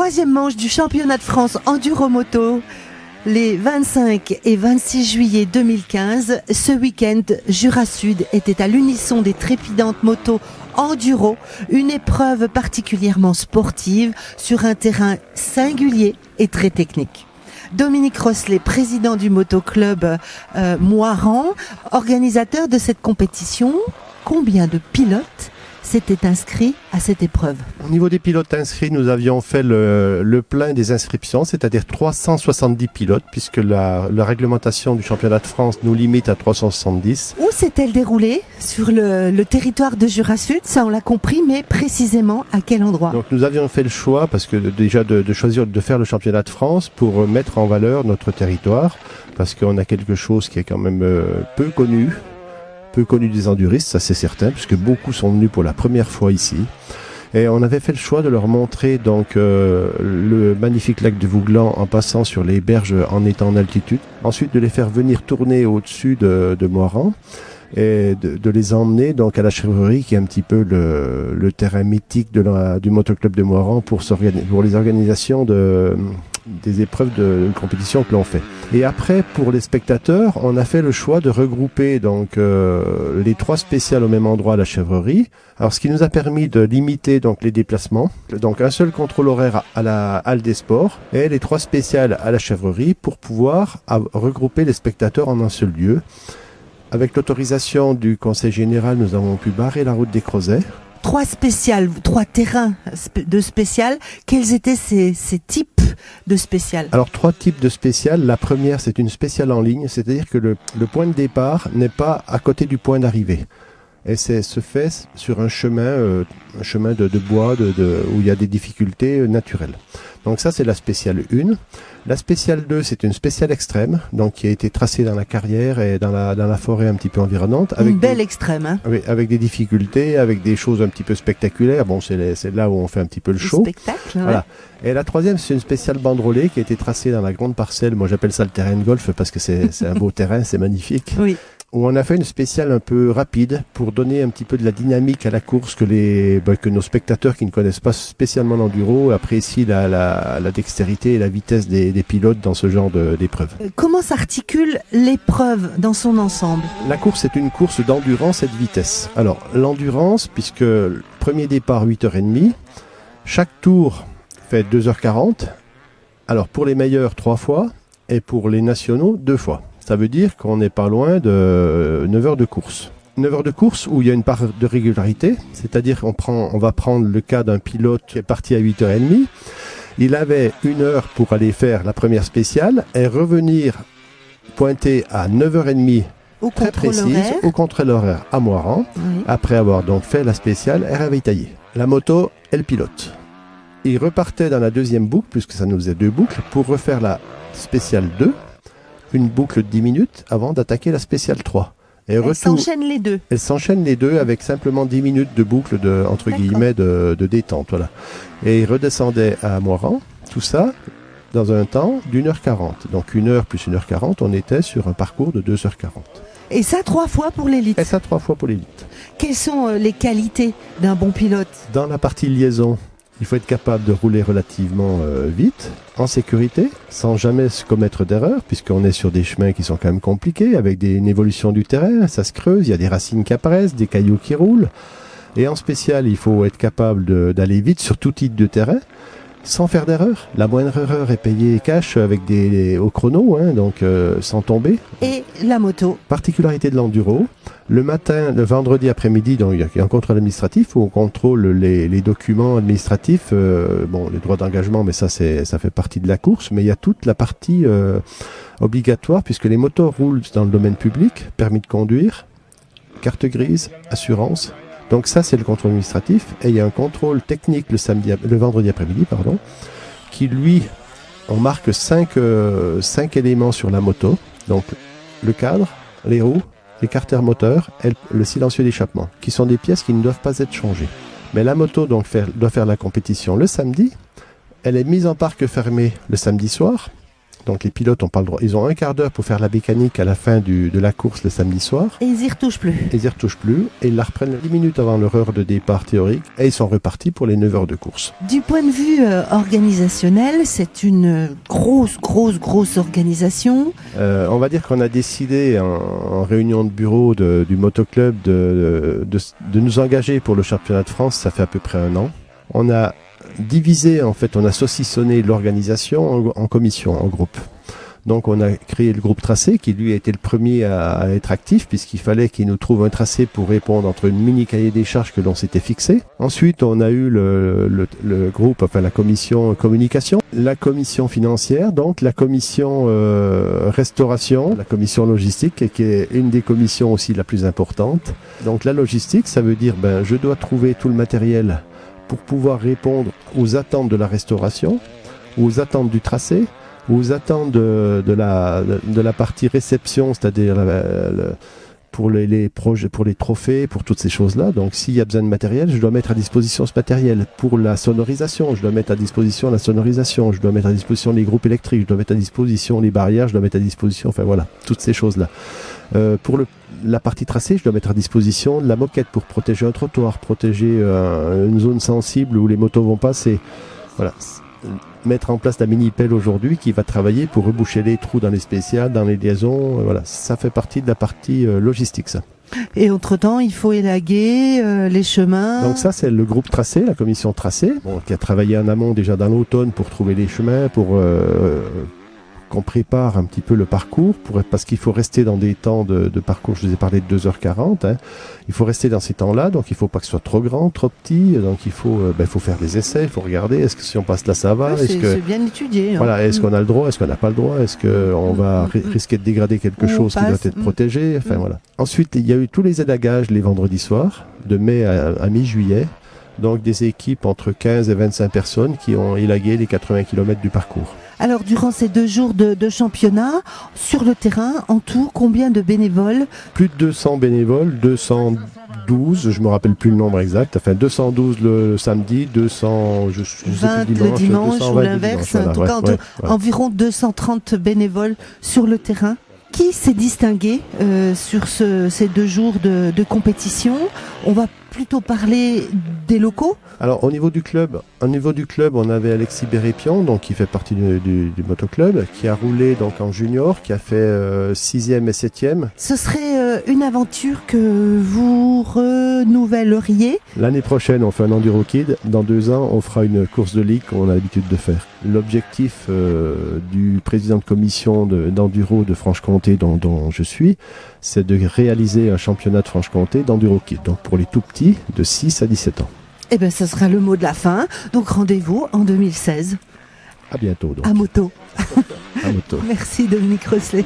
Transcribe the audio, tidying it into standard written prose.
troisième manche du championnat de France Enduromoto. Les 25 et 26 juillet 2015, ce week-end, Jura Sud était à l'unisson des trépidantes motos enduro, une épreuve particulièrement sportive sur un terrain singulier et très technique. Dominique Rosselet, président du motoclub Moirans, organisateur de cette compétition, combien de pilotes s'étaient inscrits à cette épreuve? Au niveau des pilotes inscrits, nous avions fait le plein des inscriptions, c'est-à-dire 370 pilotes, puisque la réglementation du championnat de France nous limite à 370. Où s'est-elle déroulée? Sur le territoire de Jura Sud, ça on l'a compris, mais précisément à quel endroit? Donc nous avions fait le choix, parce que déjà de choisir de faire le championnat de France pour mettre en valeur notre territoire, parce qu'on a quelque chose qui est quand même peu connu des enduristes, ça c'est certain, puisque beaucoup sont venus pour la première fois ici. Et on avait fait le choix de leur montrer donc le magnifique lac de Vouglan en passant sur les berges en étant en altitude. Ensuite de les faire venir tourner au-dessus de Moirans et de les emmener donc à la chèvrerie, qui est un petit peu le terrain mythique du motoclub de Moirans pour les organisations des épreuves de compétition que l'on fait. Et après, pour les spectateurs, on a fait le choix de regrouper donc les 3 spéciales au même endroit à la chèvrerie. Alors, ce qui nous a permis de limiter donc les déplacements. Donc, un seul contrôle horaire à la halle des sports et les 3 spéciales à la chèvrerie pour pouvoir regrouper les spectateurs en un seul lieu. Avec l'autorisation du Conseil général, nous avons pu barrer la route des Creusets. 3 spéciales, 3 terrains de spéciales. Quels étaient ces types de spéciales? Alors 3 types de spéciales. La première, c'est une spéciale en ligne, c'est-à-dire que le point de départ n'est pas à côté du point d'arrivée. Et se fait sur un chemin de bois où il y a des difficultés naturelles. Donc ça, c'est la spéciale 1. La spéciale 2, c'est une spéciale extrême, donc qui a été tracée dans la carrière et dans la forêt un petit peu environnante. Avec une belle extrême, hein? Oui, avec des difficultés, avec des choses un petit peu spectaculaires. Bon, c'est là où on fait un petit peu le show. Spectacle, ouais. Voilà. Et la troisième, c'est une spéciale banderolée qui a été tracée dans la grande parcelle. Moi, j'appelle ça le terrain de golf parce que c'est un beau terrain, c'est magnifique. Oui. Où on a fait une spéciale un peu rapide pour donner un petit peu de la dynamique à la course, que nos spectateurs qui ne connaissent pas spécialement l'enduro apprécient la dextérité et la vitesse des pilotes dans ce genre d'épreuve. Comment s'articule l'épreuve dans son ensemble? La course est une course d'endurance et de vitesse. Alors l'endurance, puisque le premier départ 8h30, chaque tour fait 2h40. Alors pour les meilleurs 3 fois et pour les nationaux 2 fois. Ça veut dire qu'on n'est pas loin de 9 heures de course. 9 heures de course où il y a une part de régularité, c'est-à-dire on va prendre le cas d'un pilote qui est parti à 8h30. Il avait 1 heure pour aller faire la première spéciale et revenir pointer à 9h30 très précise au contrôle horaire à Moirans, oui. Après avoir donc fait la spéciale et ravitaillé la moto et le pilote. Il repartait dans la deuxième boucle, puisque ça nous faisait 2 boucles, pour refaire la spéciale 2. Une boucle de 10 minutes avant d'attaquer la spéciale 3. Et s'enchaînent les deux. Elles s'enchaînent les deux avec simplement 10 minutes de boucle entre guillemets de détente. Voilà. Et il redescendait à Moirans, tout ça dans un temps d'1h40. Donc 1 heure plus 1h40, on était sur un parcours de 2h40. Et ça 3 fois pour l'élite. Et ça 3 fois pour l'élite. Quelles sont les qualités d'un bon pilote? Dans la partie liaison, il faut être capable de rouler relativement vite, en sécurité, sans jamais se commettre d'erreur, puisqu'on est sur des chemins qui sont quand même compliqués, avec une évolution du terrain, ça se creuse, il y a des racines qui apparaissent, des cailloux qui roulent. Et en spécial, il faut être capable d'aller vite sur tout type de terrain, sans faire d'erreur. La moindre erreur est payée cash au chrono, donc sans tomber. Et la moto. Particularité de l'enduro. Le matin, le vendredi après-midi, donc il y a un contrôle administratif où on contrôle les documents administratifs, les droits d'engagement, mais ça fait partie de la course. Mais il y a toute la partie obligatoire puisque les motos roulent dans le domaine public, permis de conduire, carte grise, assurance. Donc ça, c'est le contrôle administratif. Et il y a un contrôle technique le vendredi après-midi, qui lui, on marque 5 éléments sur la moto. Donc le cadre, les roues, les carters moteurs et le silencieux d'échappement, qui sont des pièces qui ne doivent pas être changées. Mais la moto doit faire la compétition le samedi. Elle est mise en parc fermé le samedi soir Donc les pilotes n'ont pas le droit. Ils ont un quart d'heure pour faire la mécanique à la fin de la course le samedi soir. Et ils y retouchent plus. Ils y retouchent plus et ils la reprennent 10 minutes avant leur heure de départ théorique et ils sont repartis pour les 9 heures de course. Du point de vue organisationnel, c'est une grosse organisation. On va dire qu'on a décidé en réunion de bureau du motoclub de nous engager pour le championnat de France. Ça fait à peu près 1 an. On a divisé, en fait, on a saucissonné l'organisation en commission, en groupe. Donc on a créé le groupe tracé qui lui a été le premier à être actif puisqu'il fallait qu'il nous trouve un tracé pour répondre entre une mini cahier des charges que l'on s'était fixé. Ensuite on a eu le groupe, enfin la commission communication, la commission financière, donc la commission restauration, la commission logistique qui est une des commissions aussi la plus importante. Donc la logistique, ça veut dire je dois trouver tout le matériel pour pouvoir répondre aux attentes de la restauration, aux attentes du tracé, aux attentes de la partie réception, c'est-à-dire pour les projets, pour les trophées, pour toutes ces choses-là. Donc s'il y a besoin de matériel, je dois mettre à disposition ce matériel. Pour la sonorisation, je dois mettre à disposition la sonorisation, je dois mettre à disposition les groupes électriques, je dois mettre à disposition les barrières, je dois mettre à disposition, enfin voilà, toutes ces choses-là. Pour la partie tracée, je dois mettre à disposition la moquette pour protéger un trottoir, protéger une zone sensible où les motos vont passer. Voilà. Mettre en place la mini-pelle aujourd'hui qui va travailler pour reboucher les trous dans les spéciales, dans les liaisons. Voilà, ça fait partie de la partie logistique, ça. Et entre-temps, il faut élaguer les chemins. Donc ça, c'est le groupe tracé, la commission tracé, qui a travaillé en amont déjà dans l'automne pour trouver les chemins, pour qu'on prépare un petit peu le parcours, parce qu'il faut rester dans des temps de parcours, je vous ai parlé de 2h40, il faut rester dans ces temps-là, donc il ne faut pas que ce soit trop grand, trop petit, donc il faut faire des essais, il faut regarder, est-ce que si on passe là ça va, c'est bien étudié. Voilà, est-ce qu'on a le droit, est-ce qu'on n'a pas le droit, est-ce qu'on va risquer de dégrader quelque chose qui doit être protégé, enfin voilà. Ensuite, il y a eu tous les élagages les vendredis soirs, de mai à mi-juillet, donc des équipes entre 15 et 25 personnes qui ont élagué les 80 km du parcours. Alors, durant ces 2 jours de championnat, sur le terrain, en tout, combien de bénévoles? Plus de 200 bénévoles, 212, je me rappelle plus le nombre exact, enfin 212 le samedi, 200 le dimanche ou l'inverse, voilà, en tout cas, environ 230 bénévoles sur le terrain. Qui s'est distingué sur ces 2 jours de compétition? On va plutôt parler des locaux. Alors au niveau du club, on avait Alexis Bérépion, donc qui fait partie du motoclub, qui a roulé donc en junior, qui a fait 6e et 7e. Ce serait une aventure que vous renouvelleriez? L'année prochaine, on fait un Enduro Kid. Dans 2 ans, on fera une course de ligue qu'on a l'habitude de faire. L'objectif du président de commission d'enduro de Franche-Comté, dont je suis, c'est de réaliser un championnat de Franche-Comté d'Enduro Kid, donc pour les tout petits de 6 à 17 ans. Eh bien, ce sera le mot de la fin. Donc, rendez-vous en 2016. À bientôt. Donc. À moto. À moto. Merci Dominique Rosselet.